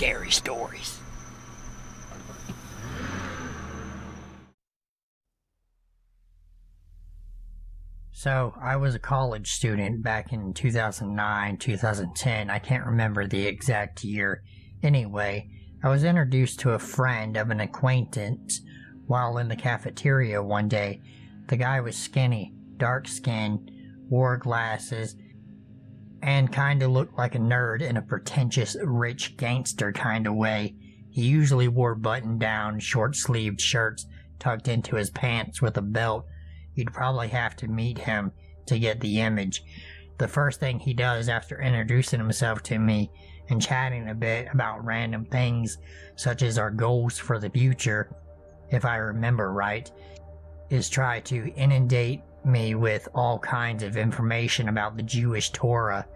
scary stories. So, I was a college student back in 2009, 2010, I can't remember the exact year. Anyway, I was introduced to a friend of an acquaintance while in the cafeteria one day. The guy was skinny, dark-skinned, wore glasses, and kinda looked like a nerd in a pretentious, rich gangster kinda way. He usually wore button-down, short-sleeved shirts tucked into his pants with a belt. You'd probably have to meet him to get the image. The first thing he does after introducing himself to me and chatting a bit about random things, such as our goals for the future, if I remember right, is try to inundate me with all kinds of information about the Jewish Torah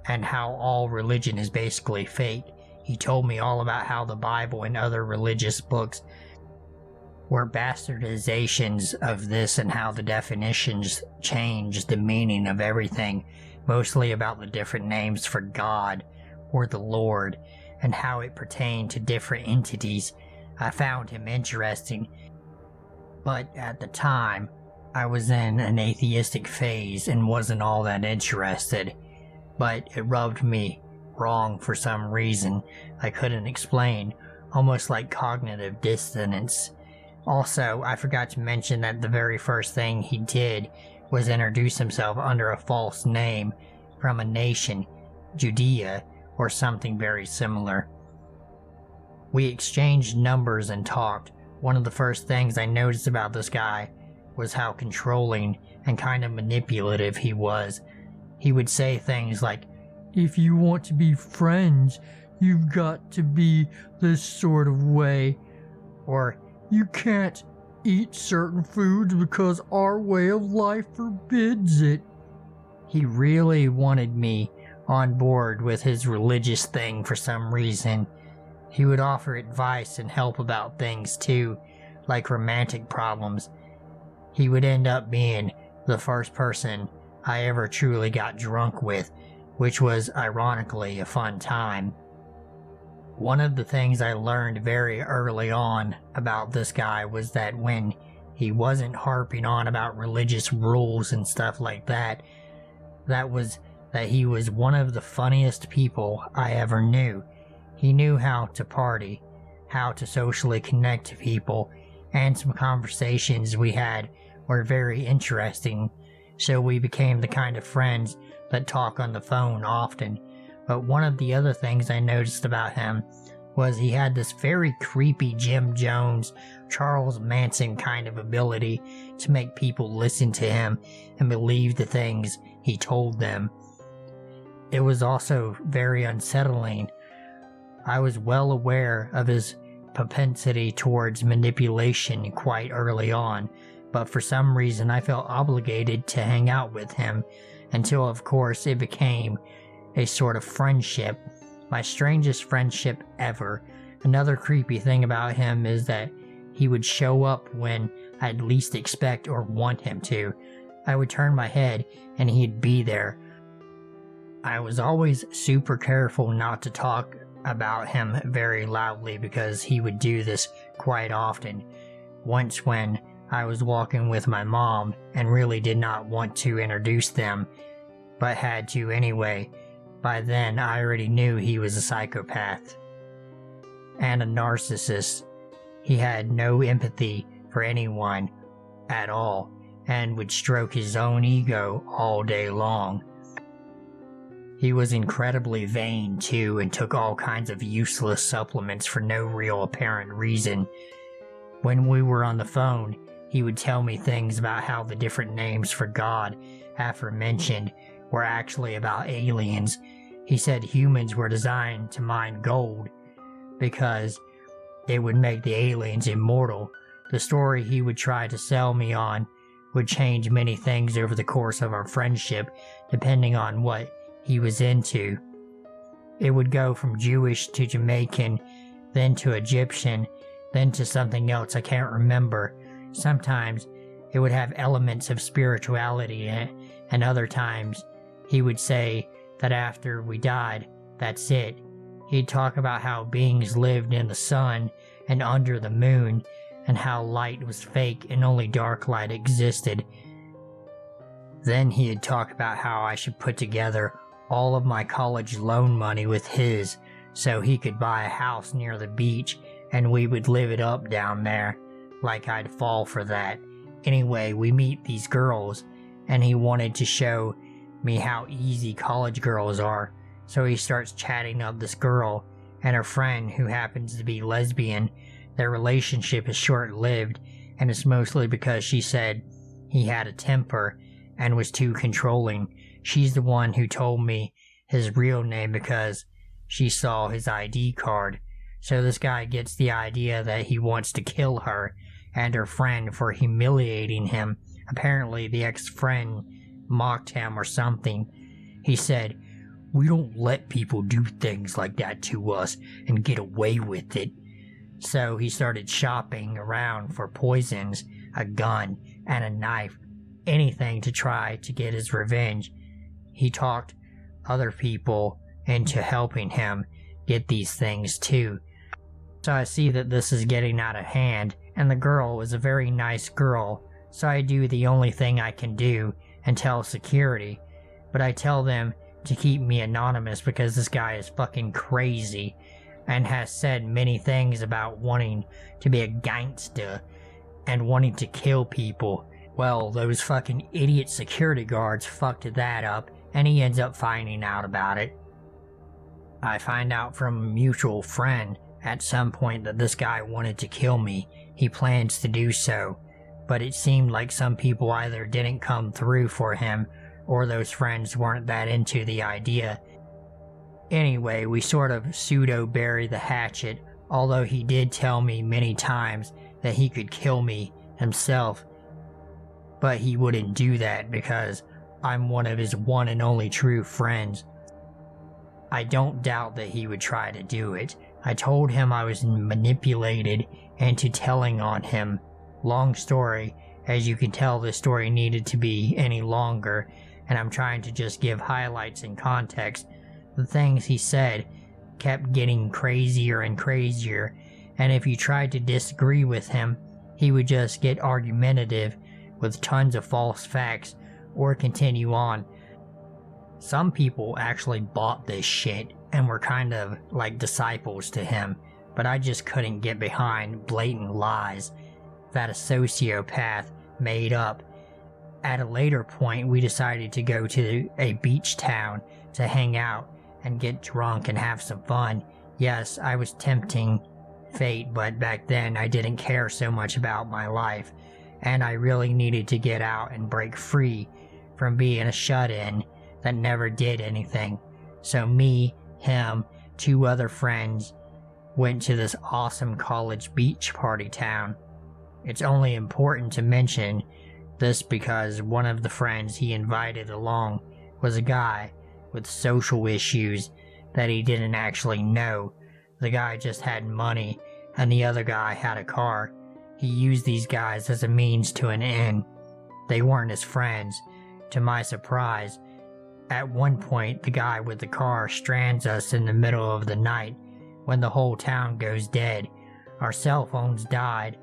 and how all religion is basically fake. He told me all about how the Bible and other religious books were bastardizations of this and how the definitions changed the meaning of everything, mostly about the different names for God or the Lord and how it pertained to different entities. I found him interesting, but at the time, I was in an atheistic phase and wasn't all that interested, but it rubbed me wrong for some reason I couldn't explain, almost like cognitive dissonance. Also, I forgot to mention that the very first thing he did was introduce himself under a false name from a nation, Judea, or something very similar. We exchanged numbers and talked. One of the first things I noticed about this guy was how controlling and kind of manipulative he was. He would say things like, "If you want to be friends, you've got to be this sort of way," or "You can't eat certain foods because our way of life forbids it." He really wanted me on board with his religious thing for some reason. He would offer advice and help about things too, like romantic problems. He would end up being the first person I ever truly got drunk with, which was ironically a fun time. One of the things I learned very early on about this guy was that when he wasn't harping on about religious rules and stuff like that, that he was one of the funniest people I ever knew. He knew how to party, how to socially connect to people, and some conversations we had were very interesting, so we became the kind of friends that talk on the phone often. But one of the other things I noticed about him was he had this very creepy Jim Jones, Charles Manson kind of ability to make people listen to him and believe the things he told them. It was also very unsettling. I was well aware of his propensity towards manipulation quite early on, but for some reason I felt obligated to hang out with him until, of course, it became a sort of friendship. My strangest friendship ever. Another creepy thing about him is that he would show up when I'd least expect or want him to. I would turn my head and he'd be there. I was always super careful not to talk about him very loudly because he would do this quite often. Once when I was walking with my mom and really did not want to introduce them, but had to anyway. By then I already knew he was a psychopath and a narcissist. He had no empathy for anyone at all and would stroke his own ego all day long. He was incredibly vain too and took all kinds of useless supplements for no real apparent reason. When we were on the phone, he would tell me things about how the different names for God aforementioned were actually about aliens. He said humans were designed to mine gold because it would make the aliens immortal. The story he would try to sell me on would change many things over the course of our friendship, depending on what he was into. It would go from Jewish to Jamaican, then to Egyptian, then to something else I can't remember. Sometimes it would have elements of spirituality in it, and other times he would say that after we died, that's it. He'd talk about how beings lived in the sun and under the moon, and how light was fake and only dark light existed. Then he'd talk about how I should put together all of my college loan money with his, so he could buy a house near the beach and we would live it up down there, like I'd fall for that. Anyway, we meet these girls, and he wanted to show me how easy college girls are, so he starts chatting up this girl and her friend who happens to be lesbian. Their relationship is short-lived, and it's mostly because she said he had a temper and was too controlling. She's the one who told me his real name because she saw his ID card. So this guy gets the idea that he wants to kill her and her friend for humiliating him. Apparently the ex-friend mocked him or something. He said, "We don't let people do things like that to us and get away with it." So he started shopping around for poisons, a gun, and a knife, anything to try to get his revenge. He talked other people into helping him get these things too. So I see that this is getting out of hand, and the girl is a very nice girl, so I do the only thing I can do and tell security, but I tell them to keep me anonymous because this guy is fucking crazy and has said many things about wanting to be a gangster and wanting to kill people. Well, those fucking idiot security guards fucked that up, and he ends up finding out about it. I find out from a mutual friend at some point that this guy wanted to kill me. He plans to do so, but it seemed like some people either didn't come through for him or those friends weren't that into the idea. Anyway, we sort of pseudo-bury the hatchet, although he did tell me many times that he could kill me himself, but he wouldn't do that because I'm one of his one and only true friends. I don't doubt that he would try to do it. I told him I was manipulated into telling on him. Long story, as you can tell this story needed to be any longer, and I'm trying to just give highlights and context. The things he said kept getting crazier and crazier, and if you tried to disagree with him, he would just get argumentative with tons of false facts or continue on. Some people actually bought this shit and were kind of like disciples to him, but I just couldn't get behind blatant lies that a sociopath made up. At a later point, we decided to go to a beach town to hang out and get drunk and have some fun. Yes, I was tempting fate, but back then I didn't care so much about my life, and I really needed to get out and break free from being a shut-in that never did anything. So me, him, two other friends went to this awesome college beach party town. It's only important to mention this because one of the friends he invited along was a guy with social issues that he didn't actually know. The guy just had money, and the other guy had a car. He used these guys as a means to an end. They weren't his friends. To my surprise, at one point the guy with the car strands us in the middle of the night when the whole town goes dead. Our cell phones died,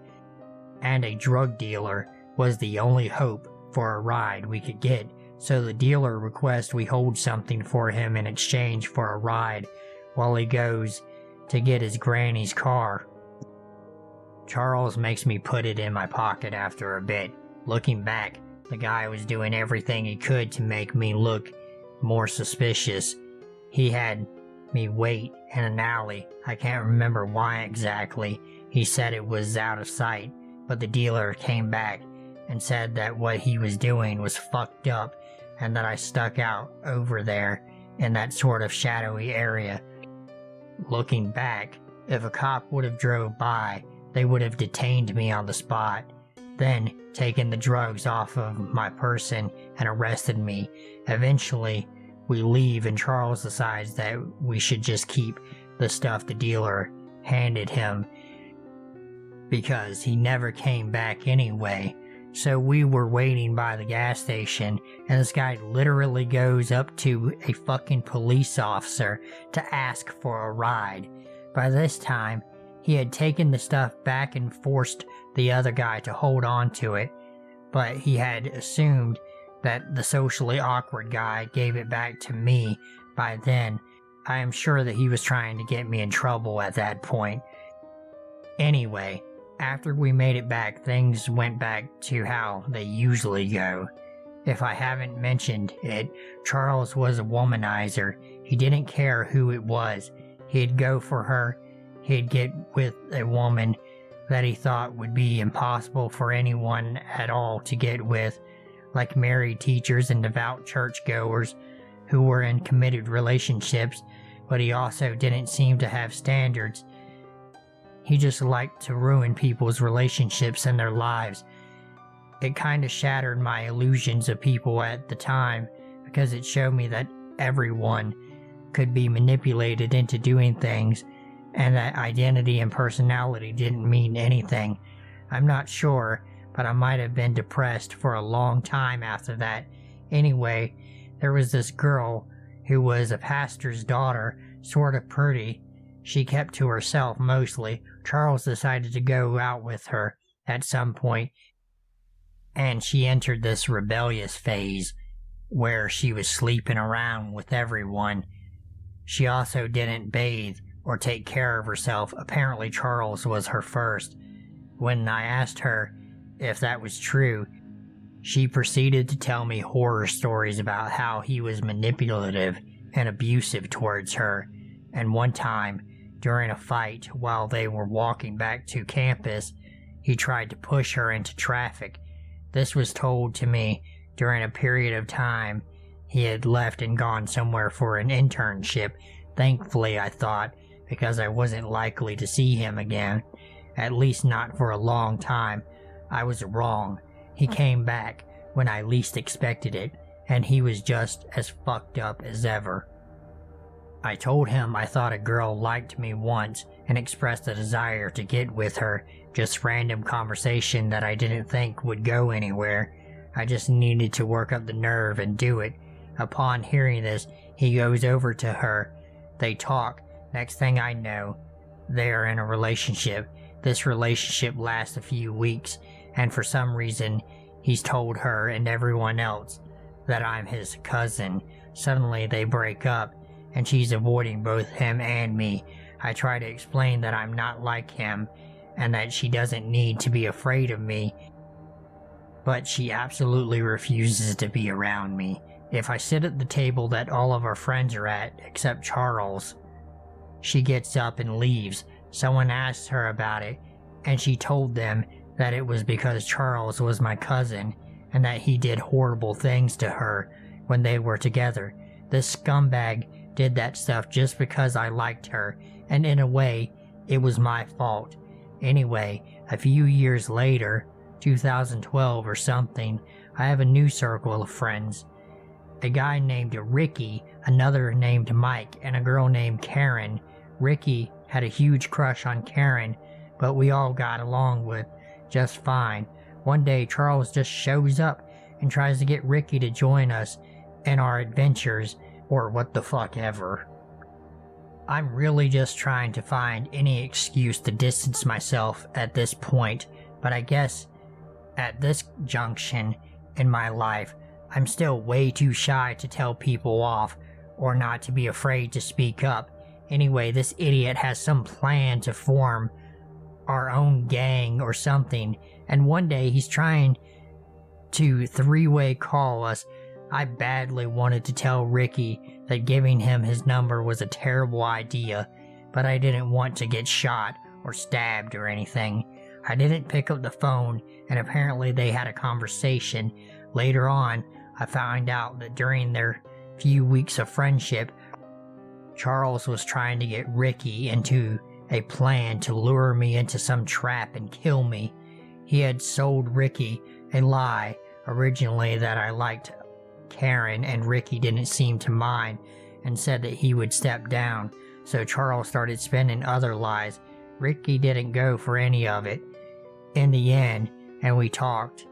and a drug dealer was the only hope for a ride we could get, so the dealer requests we hold something for him in exchange for a ride while he goes to get his granny's car. Charles makes me put it in my pocket after a bit. Looking back, the guy was doing everything he could to make me look more suspicious. He had me wait in an alley. I can't remember why exactly. He said it was out of sight, but the dealer came back and said that what he was doing was fucked up and that I stuck out over there in that sort of shadowy area. Looking back, if a cop would have drove by, they would have detained me on the spot, then taken the drugs off of my person and arrested me. Eventually, we leave and Charles decides that we should just keep the stuff the dealer handed him because he never came back anyway. So we were waiting by the gas station, and this guy literally goes up to a fucking police officer to ask for a ride. By this time, he had taken the stuff back and forced the other guy to hold on to it, but he had assumed that the socially awkward guy gave it back to me by then. I am sure that he was trying to get me in trouble at that point. Anyway, after we made it back, things went back to how they usually go. If I haven't mentioned it, Charles was a womanizer. He didn't care who it was. He'd go for her. He'd get with a woman that he thought would be impossible for anyone at all to get with, like married teachers and devout churchgoers who were in committed relationships, but he also didn't seem to have standards. He just liked to ruin people's relationships and their lives. It kind of shattered my illusions of people at the time, because it showed me that everyone could be manipulated into doing things, and that identity and personality didn't mean anything. I'm not sure, but I might have been depressed for a long time after that. Anyway, there was this girl who was a pastor's daughter, sort of pretty. She kept to herself mostly. Charles decided to go out with her at some point, and she entered this rebellious phase where she was sleeping around with everyone. She also didn't bathe or take care of herself. Apparently Charles was her first. When I asked her if that was true, she proceeded to tell me horror stories about how he was manipulative and abusive towards her. And one time, during a fight while they were walking back to campus, he tried to push her into traffic. This was told to me during a period of time he had left and gone somewhere for an internship. Thankfully, I thought, because I wasn't likely to see him again, at least not for a long time. I was wrong. He came back when I least expected it, and he was just as fucked up as ever. I told him I thought a girl liked me once and expressed a desire to get with her, just random conversation that I didn't think would go anywhere. I just needed to work up the nerve and do it. Upon hearing this, he goes over to her. They talk. Next thing I know, they are in a relationship. This relationship lasts a few weeks, and for some reason, he's told her and everyone else that I'm his cousin. Suddenly they break up, and she's avoiding both him and me. I try to explain that I'm not like him, and that she doesn't need to be afraid of me, but she absolutely refuses to be around me. If I sit at the table that all of our friends are at, except Charles, she gets up and leaves. Someone asks her about it, and she told them that it was because Charles was my cousin, and that he did horrible things to her when they were together. This scumbag did that stuff just because I liked her, and in a way, it was my fault. Anyway, a few years later, 2012 or something, I have a new circle of friends. A guy named Ricky, another named Mike, and a girl named Karen. Ricky had a huge crush on Karen, but we all got along with just fine. One day, Charles just shows up and tries to get Ricky to join us in our adventures, or what the fuck ever. I'm really just trying to find any excuse to distance myself at this point, but I guess at this junction in my life, I'm still way too shy to tell people off, or not to be afraid to speak up. Anyway, this idiot has some plan to form our own gang or something, and one day he's trying to three-way call us. I badly wanted to tell Ricky that giving him his number was a terrible idea, but I didn't want to get shot or stabbed or anything. I didn't pick up the phone, and apparently they had a conversation. Later on, I found out that during their few weeks of friendship, Charles was trying to get Ricky into a plan to lure me into some trap and kill me. He had sold Ricky a lie originally that I liked Karen and Ricky didn't seem to mind, and said that he would step down, so Charles started spinning other lies. Ricky didn't go for any of it in the end, and we talked,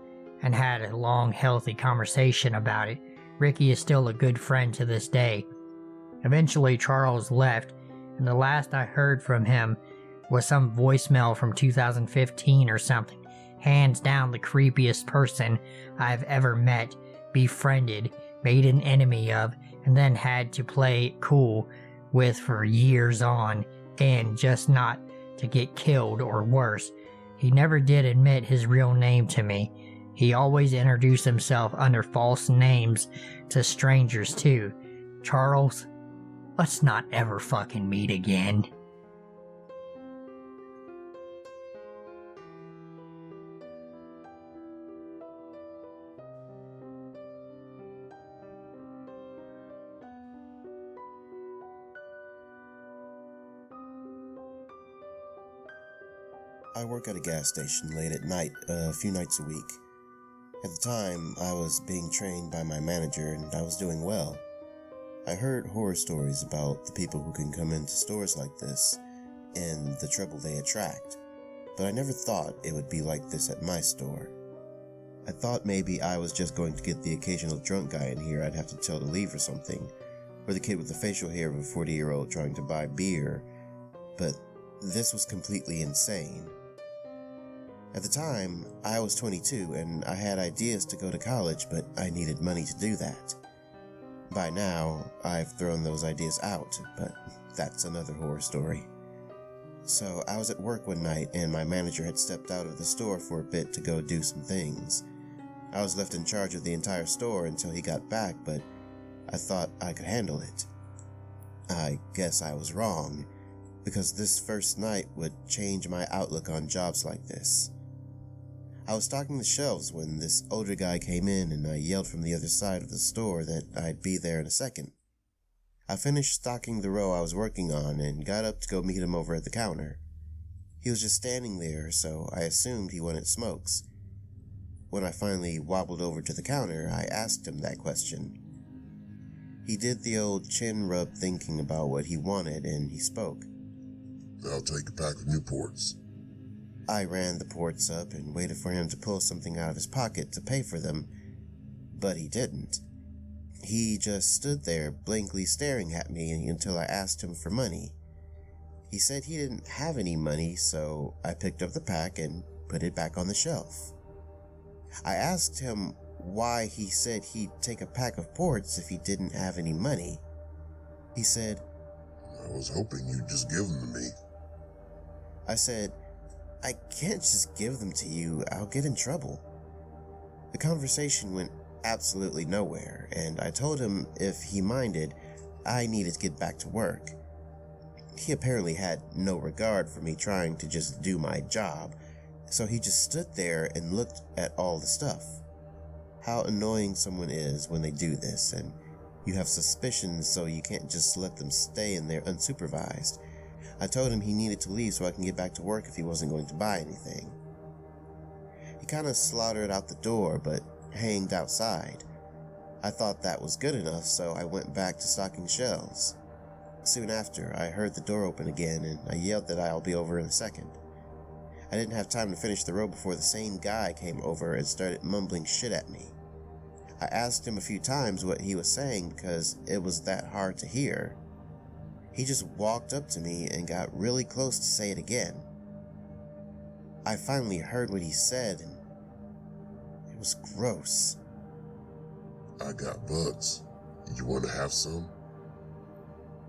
and had a long, healthy conversation about it. Ricky is still a good friend to this day. Eventually, Charles left, and the last I heard from him was some voicemail from 2015 or something. Hands down the creepiest person I've ever met, befriended, made an enemy of, and then had to play cool with for years on, and just not to get killed or worse. He never did admit his real name to me. He always introduced himself under false names to strangers too. Charles, let's not ever fucking meet again. I work at a gas station late at night, a few nights a week. At the time, I was being trained by my manager and I was doing well. I heard horror stories about the people who can come into stores like this and the trouble they attract, but I never thought it would be like this at my store. I thought maybe I was just going to get the occasional drunk guy in here I'd have to tell to leave or something, or the kid with the facial hair of a 40-year-old trying to buy beer, but this was completely insane. At the time, I was 22 and I had ideas to go to college, but I needed money to do that. By now, I've thrown those ideas out, but that's another horror story. So I was at work one night and my manager had stepped out of the store for a bit to go do some things. I was left in charge of the entire store until he got back, but I thought I could handle it. I guess I was wrong, because this first night would change my outlook on jobs like this. I was stocking the shelves when this older guy came in and I yelled from the other side of the store that I'd be there in a second. I finished stocking the row I was working on and got up to go meet him over at the counter. He was just standing there, so I assumed he wanted smokes. When I finally wobbled over to the counter, I asked him that question. He did the old chin rub thinking about what he wanted and he spoke. "I'll take a pack of Newports." I ran the ports up and waited for him to pull something out of his pocket to pay for them, but he didn't. He just stood there blankly staring at me until I asked him for money. He said he didn't have any money, so I picked up the pack and put it back on the shelf. I asked him why he said he'd take a pack of ports if he didn't have any money. He said, "I was hoping you'd just give them to me." I said, "I can't just give them to you, I'll get in trouble." The conversation went absolutely nowhere, and I told him if he minded, I needed to get back to work. He apparently had no regard for me trying to just do my job, so he just stood there and looked at all the stuff. How annoying someone is when they do this, and you have suspicions so you can't just let them stay in there unsupervised. I told him he needed to leave so I can get back to work if he wasn't going to buy anything. He kind of slaughtered out the door, but hanged outside. I thought that was good enough, so I went back to stocking shelves. Soon after, I heard the door open again, and I yelled that I'll be over in a second. I didn't have time to finish the row before the same guy came over and started mumbling shit at me. I asked him a few times what he was saying because it was that hard to hear. He just walked up to me and got really close to say it again. I finally heard what he said, and it was gross. "I got bugs. You want to have some?"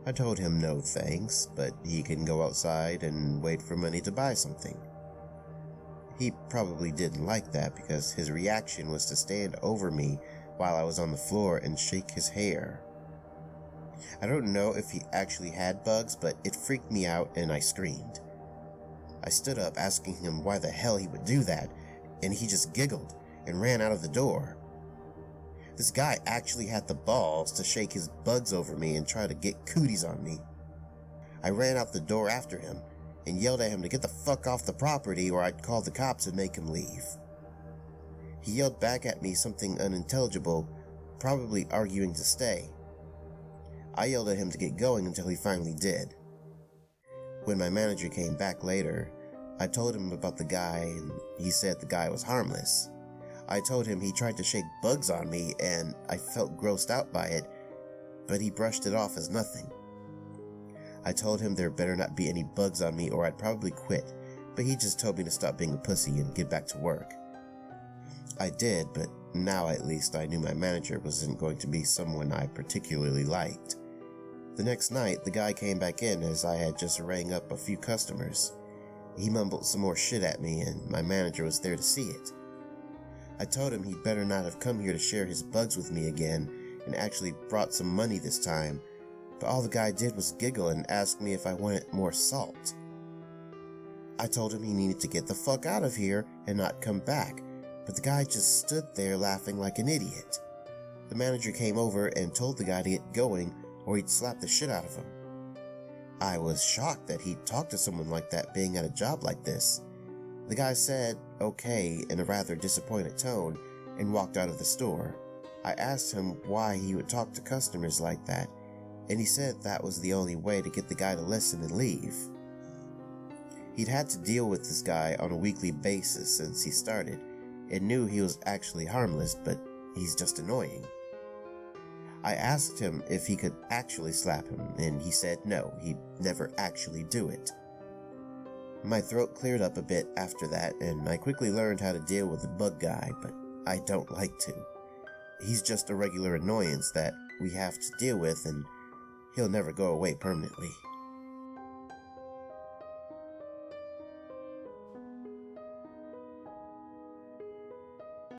I told him no thanks, but he can go outside and wait for money to buy something. He probably didn't like that because his reaction was to stand over me while I was on the floor and shake his hair. I don't know if he actually had bugs, but it freaked me out and I screamed. I stood up asking him why the hell he would do that, and he just giggled and ran out of the door. This guy actually had the balls to shake his bugs over me and try to get cooties on me. I ran out the door after him and yelled at him to get the fuck off the property or I'd call the cops and make him leave. He yelled back at me something unintelligible, probably arguing to stay. I yelled at him to get going until he finally did. When my manager came back later, I told him about the guy and he said the guy was harmless. I told him he tried to shake bugs on me and I felt grossed out by it, but he brushed it off as nothing. I told him there better not be any bugs on me or I'd probably quit, but he just told me to stop being a pussy and get back to work. I did, but now at least I knew my manager wasn't going to be someone I particularly liked. The next night, the guy came back in as I had just rang up a few customers. He mumbled some more shit at me and my manager was there to see it. I told him he'd better not have come here to share his bugs with me again and actually brought some money this time, but all the guy did was giggle and ask me if I wanted more salt. I told him he needed to get the fuck out of here and not come back, but the guy just stood there laughing like an idiot. The manager came over and told the guy to get going or he'd slap the shit out of him. I was shocked that he'd talk to someone like that being at a job like this. The guy said okay in a rather disappointed tone and walked out of the store. I asked him why he would talk to customers like that, and he said that was the only way to get the guy to listen and leave. He'd had to deal with this guy on a weekly basis since he started, and knew he was actually harmless, but he's just annoying. I asked him if he could actually slap him, and he said no, he'd never actually do it. My throat cleared up a bit after that, and I quickly learned how to deal with the bug guy, but I don't like to. He's just a regular annoyance that we have to deal with, and he'll never go away permanently.